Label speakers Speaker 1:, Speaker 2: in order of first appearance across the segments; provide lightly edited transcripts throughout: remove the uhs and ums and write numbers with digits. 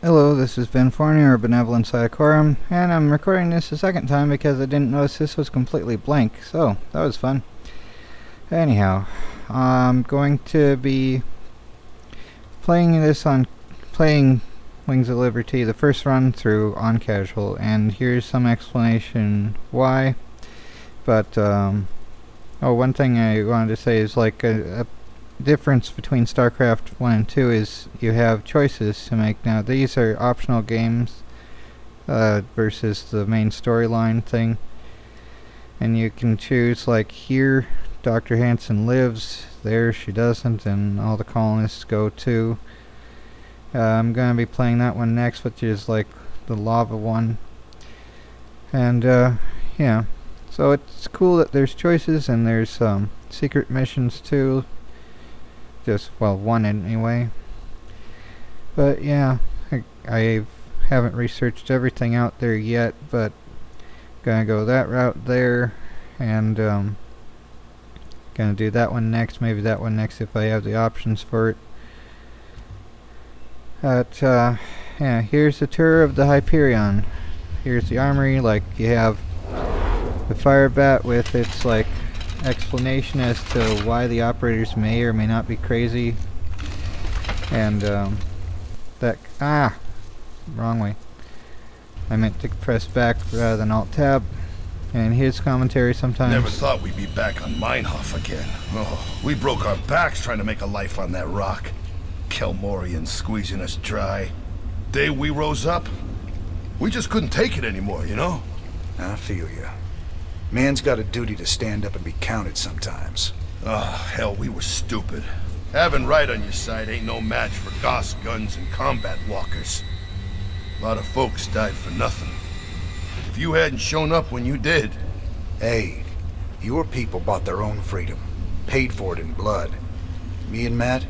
Speaker 1: Hello, this is Ben Fournier, Benevolent Psychorum, and I'm recording this a second time because I didn't notice this was completely blank, so that was fun. Anyhow, I'm going to be playing Wings of Liberty, the first run through on casual, and here's some explanation why. But, one thing I wanted to say is like a difference between StarCraft 1 and 2 is you have choices to make. Now these are optional games versus the main storyline thing, and you can choose like here Dr. Hansen lives, there she doesn't, and all the colonists go to. I'm going to be playing that one next, which is like the lava one, and yeah, so it's cool that there's choices and there's secret missions too. One anyway. But yeah, I haven't researched everything out there yet, but gonna go that route there, and gonna do that one next, maybe that one next if I have the options for it. But yeah, here's a tour of the Hyperion. Here's the armory. Like, you have the fire bat with its like explanation as to why the operators may or may not be crazy, and wrong way. I meant to press back rather than alt tab. And his commentary sometimes.
Speaker 2: Never thought we'd be back on Meinhof again. Oh, we broke our backs trying to make a life on that rock. Kelmorians squeezing us dry. Day we rose up, we just couldn't take it anymore, you know?
Speaker 3: I feel ya. Man's got a duty to stand up and be counted sometimes.
Speaker 2: Oh, hell, we were stupid. Having right on your side ain't no match for Gauss guns and combat walkers. A lot of folks died for nothing. If you hadn't shown up when you did...
Speaker 3: Hey, your people bought their own freedom. Paid for it in blood. Me and Matt,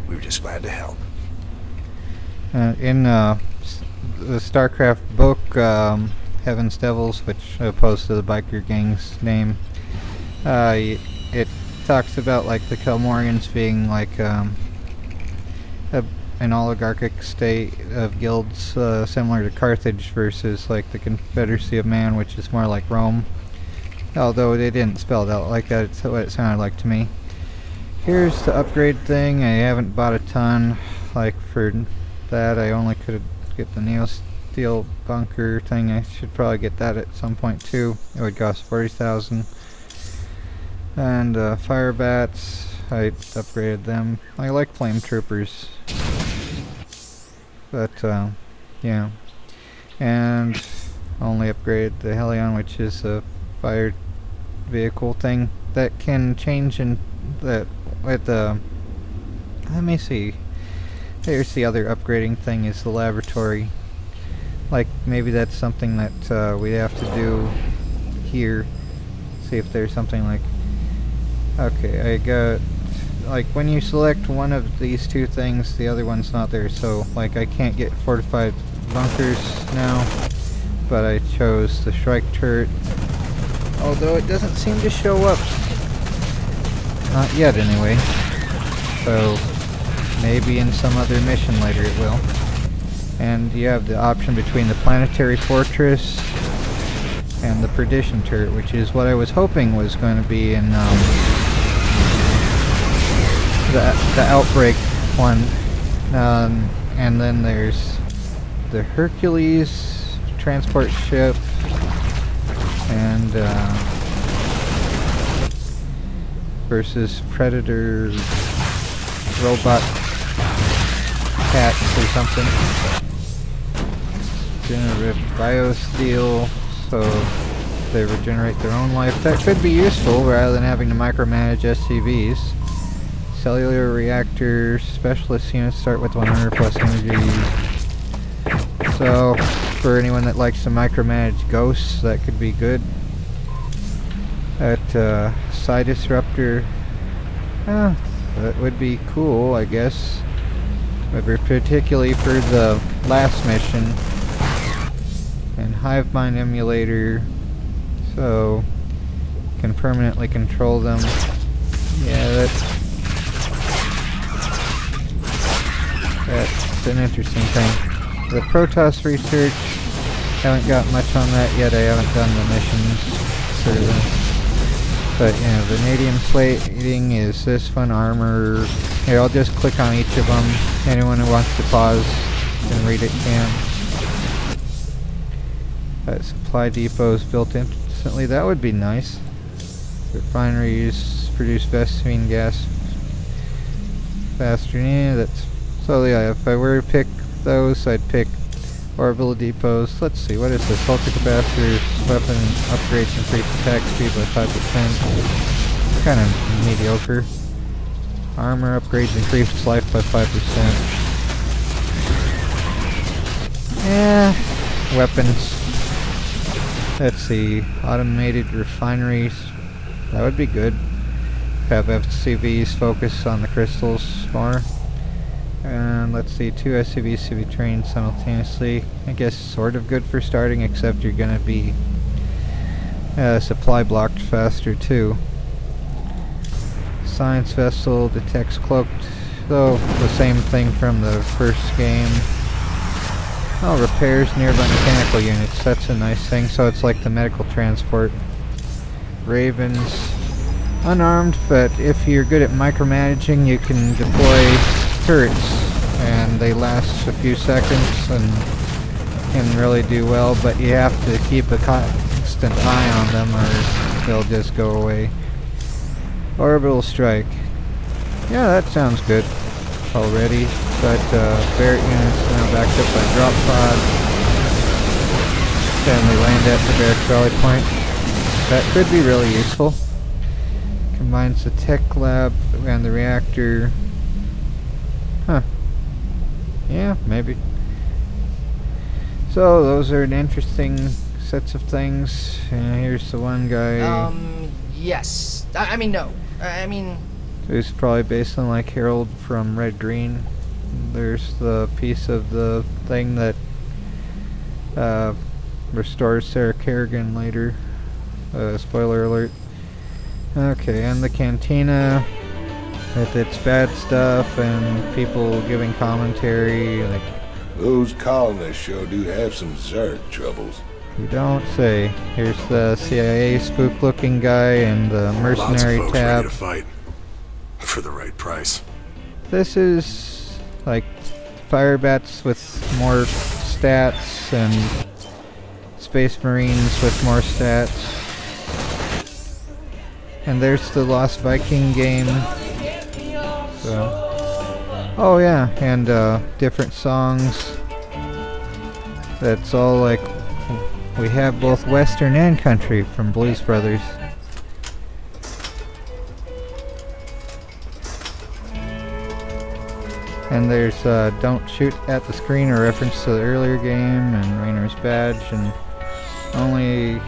Speaker 3: we were just glad to help.
Speaker 1: In the StarCraft book, Heaven's Devils, which opposed to the biker gang's name, it talks about like the Kelmorians being like an oligarchic state of guilds similar to Carthage versus like the Confederacy of Man, which is more like Rome, although they didn't spell it out like that. It's what it sounded like to me. Here's the upgrade thing. I haven't bought a ton. Like for that, I only could get the Neo Steel bunker thing. I should probably get that at some point too. It would cost 40,000. And fire bats, I upgraded them. I like flame troopers, but yeah. And only upgraded the Helion, which is a fire vehicle thing that can change in that with the. Let me see. Here's the other upgrading thing: is the laboratory. Like, maybe that's something that we have to do here. See if there's something like... Okay, I got... Like, when you select one of these two things, the other one's not there. So, like, I can't get fortified bunkers now. But I chose the strike turret. Although it doesn't seem to show up. Not yet, anyway. So, maybe in some other mission later it will. And you have the option between the planetary fortress and the perdition turret, which is what I was hoping was going to be in the outbreak one. And then there's the Hercules transport ship, and versus Predator robot cats or something. Generative biosteel, so they regenerate their own life. That could be useful rather than having to micromanage SCVs. Cellular reactors, specialist units start with 100 plus energy. So, for anyone that likes to micromanage ghosts, that could be good. That Psi Disruptor, that would be cool, I guess. But particularly for the last mission. And Hive Mind Emulator, so can permanently control them. Yeah, that's an interesting thing. the Protoss research, haven't got much on that yet. I haven't done the missions for them. But, you know, vanadium plating is this fun armor. Here, I'll just click on each of them. Anyone who wants to pause and read it can. Supply depots built instantly. That would be nice. Refineries produce Vespine gas faster. Yeah, that's... So, yeah, if I were to pick those, I'd pick orbital depots. Let's see, what is this? Ultra capacitors, weapon upgrades, increase attack speed by 5%. Kind of mediocre. Armor upgrades, increase life by 5%. Yeah, weapons. Let's see, automated refineries. That would be good. Have FCVs focus on the crystals more. And let's see, 2 SCVs to be trained simultaneously. I guess sort of good for starting, except you're gonna be supply blocked faster too. Science vessel detects cloaked, though the same thing from the first game. Oh, repairs nearby mechanical units. That's a nice thing. So it's like the medical transport. Ravens, unarmed, but if you're good at micromanaging, you can deploy turrets, and they last a few seconds and can really do well, but you have to keep a constant eye on them or they'll just go away. Orbital strike. Yeah, that sounds good already, but Barrett units now backed up by drop pod. Then they land at the Barrett rally point. That could be really useful. Combines the tech lab and the reactor. Huh. Yeah, maybe. So those are an interesting sets of things. And here's the one guy.
Speaker 4: Yes. I mean, no. I mean...
Speaker 1: It's probably based on like Harold from Red Green. There's the piece of the thing that restores Sarah Kerrigan later. Spoiler alert. Okay, and the cantina with its bad stuff and people giving commentary. Like,
Speaker 5: those colonists sure do have some Zerg troubles.
Speaker 1: You don't say. Here's the CIA spook-looking guy and the mercenary
Speaker 6: Lots of folks
Speaker 1: tab.
Speaker 6: ready to fight for the right price.
Speaker 1: This is like Firebats with more stats and Space Marines with more stats. And there's the Lost Viking game. So. Oh yeah, and different songs. That's all like, we have both Western and country from Blues Brothers. And there's Don't Shoot at the Screen, a reference to the earlier game, and Rainer's Badge, and only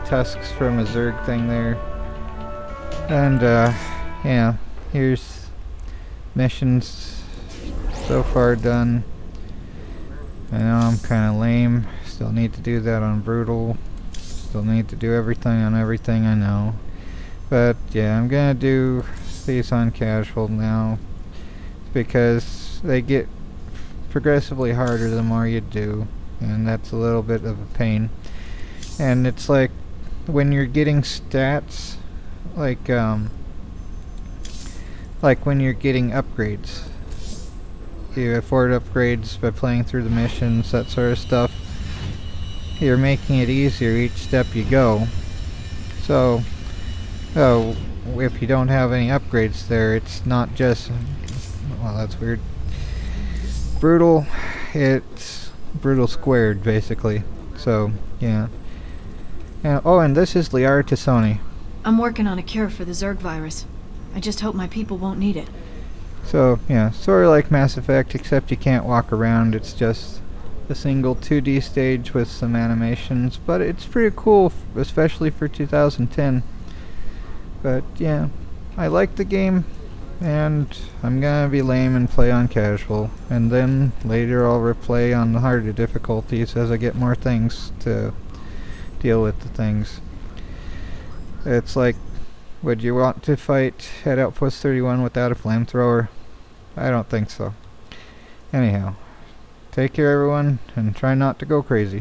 Speaker 1: tusks from a Zerg thing there. And yeah, here's missions so far done. I know I'm kind of lame. Still need to do that on Brutal. Still need to do everything on everything, I know. But yeah, I'm gonna do these on casual now, because they get progressively harder the more you do, and that's a little bit of a pain. And it's like when you're getting stats, like when you're getting upgrades, you afford upgrades by playing through the missions, that sort of stuff. You're making it easier each step you go. So if you don't have any upgrades there, it's not just, well, that's weird. Brutal, it's brutal squared basically. So yeah. Oh, and this is Liara Tassoni.
Speaker 7: I'm working on a cure for the Zerg virus. I just hope my people won't need it.
Speaker 1: So yeah, sort of like Mass Effect, except you can't walk around. It's just a single 2D stage with some animations, but it's pretty cool, especially for 2010. But yeah, I like the game, and I'm gonna be lame and play on casual, and then later I'll replay on the harder difficulties as I get more things to deal with the things. It's like, would you want to fight at Outpost 31 without a flamethrower? I don't think so. Anyhow, Take care, everyone, and try not to go crazy.